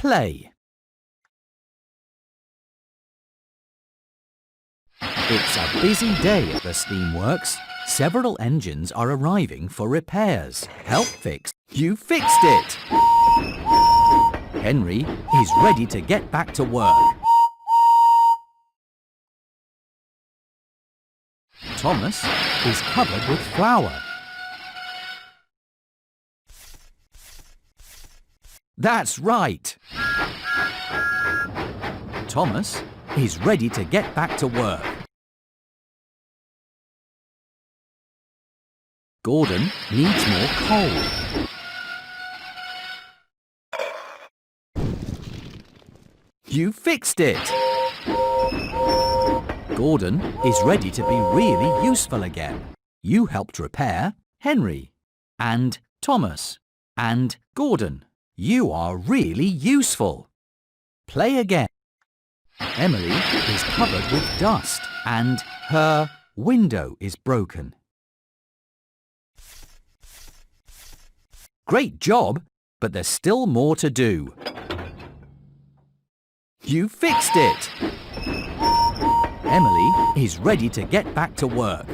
Play. It's a busy day at the steamworks. Several engines are arriving for repairs. Help fix. You fixed it! Henry is ready to get back to work. Thomas is covered with flour. That's right! Thomas is ready to get back to work. Gordon needs more coal. You fixed it! Gordon is ready to be really useful again. You helped repair Henry and Thomas and Gordon. You are really useful. Play again. Emily is covered with dust and her window is broken. Great job, but there's still more to do. You fixed it! Emily is ready to get back to work.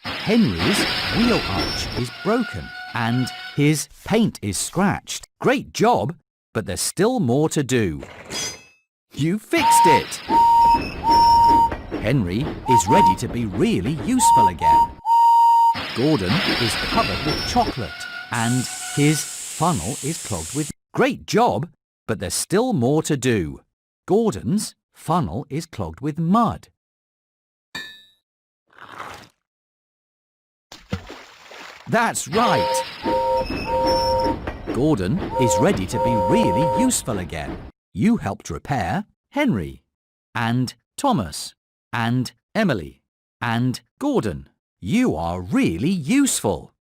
Henry's wheel arch is broken and his paint is scratched. Great job, but there's still more to do. You fixed it! Henry is ready to be really useful again. Gordon is covered with chocolate and his funnel is clogged with... Great job, but there's still more to do. Gordon's funnel is clogged with mud. That's right! Gordon is ready to be really useful again. You helped repair Henry and Thomas and Emily and Gordon. You are really useful.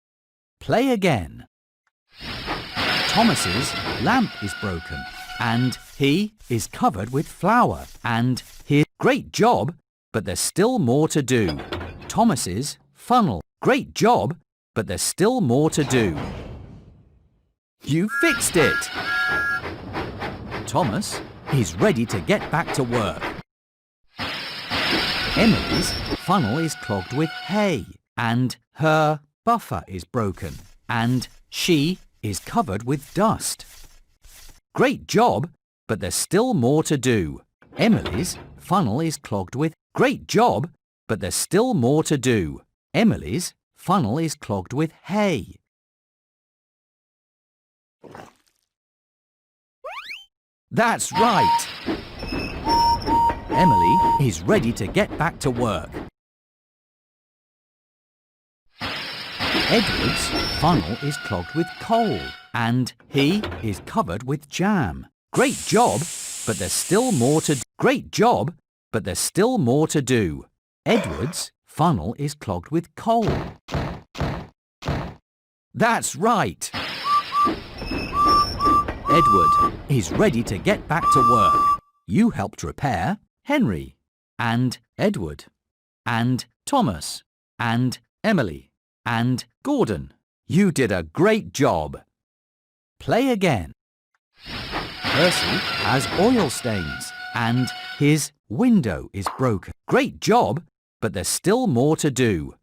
Play again. Thomas's lamp is broken and he is covered with flour and his... Great job, but there's still more to do. Thomas's funnel. Great job, but there's still more to do. You fixed it! Thomas is ready to get back to work. Emily's funnel is clogged with hay and her buffer is broken and she is covered with dust. Great job, but there's still more to do. Emily's funnel is clogged with... Great job, but there's still more to do. Emily's funnel is clogged with hay. That's right! Emily is ready to get back to work. Edward's funnel is clogged with coal and he is covered with jam. Great job, but there's still more to do. Great job, but there's still more to do. Edward's funnel is clogged with coal. That's right! Edward is ready to get back to work. You helped repair Henry and Edward and Thomas and Emily and Gordon. You did a great job. Play again. Percy has oil stains and his window is broken. Great job, but there's still more to do.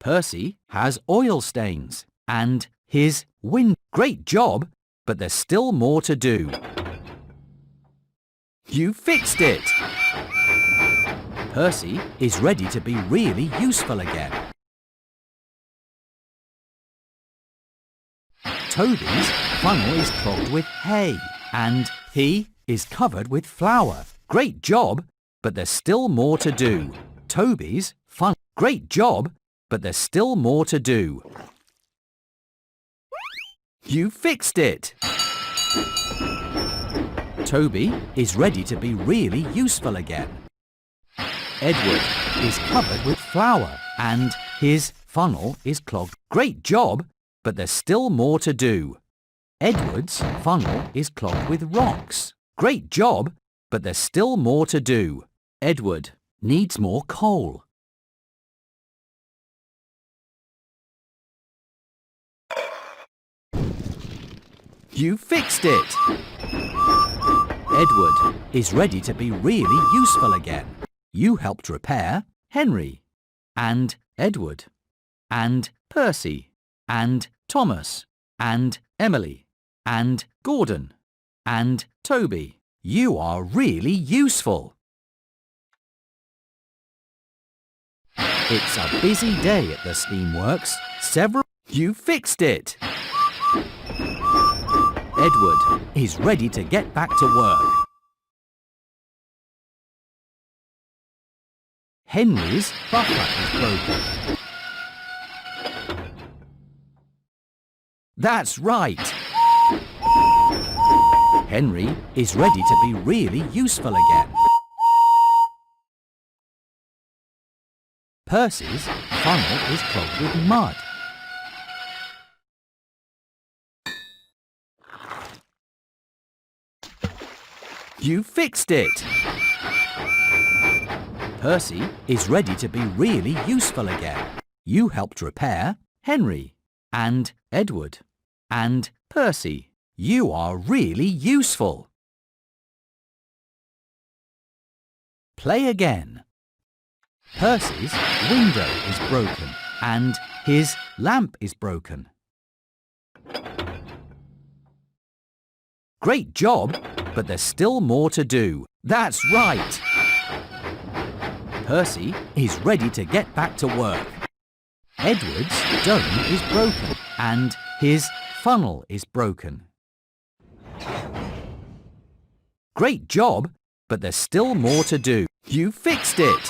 Percy has oil stains and his window. Great job, but there's still more to do. You fixed it! Percy is ready to be really useful again. Toby's funnel is clogged with hay and he is covered with flour. Great job, but there's still more to do. Toby's funnel. Great job, but there's still more to do. You fixed it! Toby is ready to be really useful again. Edward is covered with flour and his funnel is clogged. Great job, but there's still more to do. Edward's funnel is clogged with rocks. Great job, but there's still more to do. Edward needs more coal. You fixed it! Edward is ready to be really useful again. You helped repair Henry and Edward and Percy and Thomas and Emily and Gordon and Toby. You are really useful. It's a busy day at the steamworks. You fixed it. Edward is ready to get back to work. Henry's buffer is broken. That's right. Henry is ready to be really useful again. Percy's funnel is clogged with mud. You fixed it! Percy is ready to be really useful again. You helped repair Henry and Edward and Percy. You are really useful. Play again. Percy's window is broken and his lamp is broken. Great job, but there's still more to do. That's right. Percy is ready to get back to work. Edward's dome is broken and his funnel is broken. Great job, but there's still more to do. You fixed it.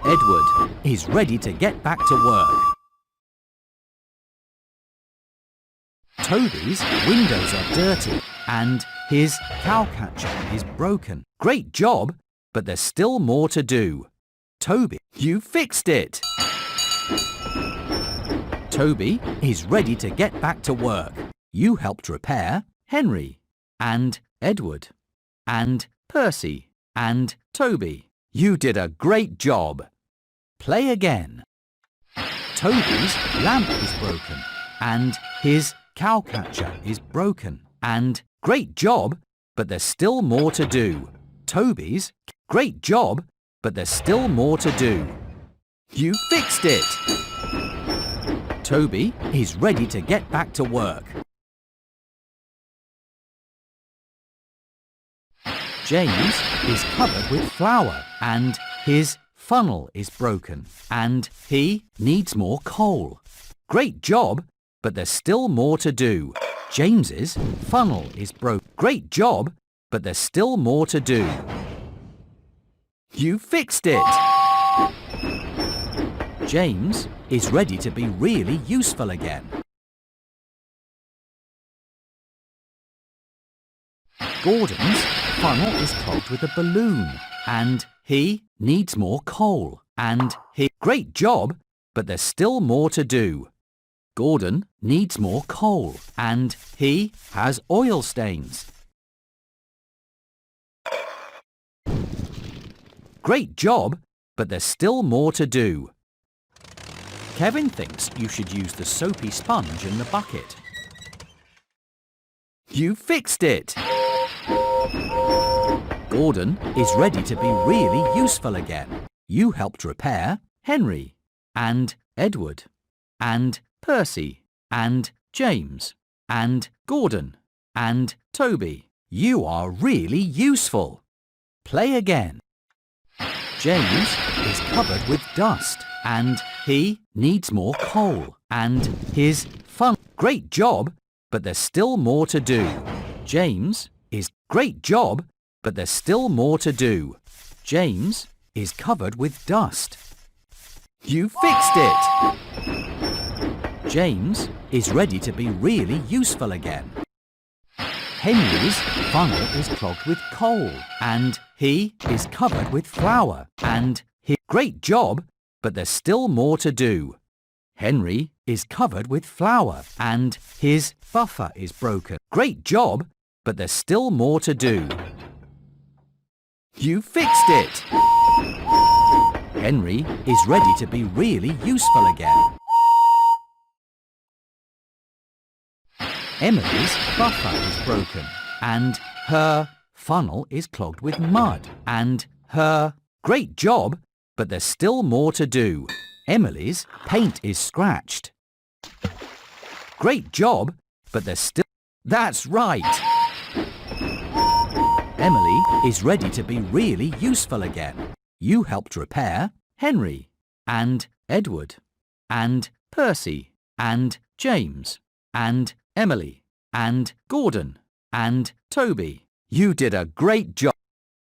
Edward is ready to get back to work. Toby's windows are dirty and his cowcatcher is broken. Great job, but there's still more to do. Toby, you fixed it. Toby is ready to get back to work. You helped repair Henry and Edward and Percy and Toby. You did a great job. Play again. Toby's lamp is broken and his cowcatcher is broken. And great job, but there's still more to do. Toby's great job, but there's still more to do. You fixed it. Toby is ready to get back to work. James is covered with flour and his funnel is broken and he needs more coal. Great job, but there's still more to do. James's funnel is broken. Great job, but there's still more to do. You fixed it. James is ready to be really useful again. Gordon's funnel is clogged with a balloon and he needs more coal. And great job, but there's still more to do. Gordon needs more coal and he has oil stains. Great job, but there's still more to do. Kevin thinks you should use the soapy sponge in the bucket. You fixed it! Gordon is ready to be really useful again. You helped repair Henry and Edward and Percy and James and Gordon and Toby. You are really useful. Play again. James is covered with dust and he needs more coal and his funnel. Great job, but there's still more to do. James is great job, but there's still more to do. James is covered with dust. You fixed it! James is ready to be really useful again. Henry's funnel is clogged with coal and he is covered with flour and great job, but there's still more to do. Henry is covered with flour and his buffer is broken. Great job, but there's still more to do. You fixed it! Henry is ready to be really useful again. Emily's buffer is broken and her funnel is clogged with mud, and her great job, but there's still more to do. Emily's paint is scratched. Great job, but there's still... That's right! Emily is ready to be really useful again. You helped repair Henry, and Edward, and Percy, and James, and Emily, and Gordon, and Toby. You did a great job.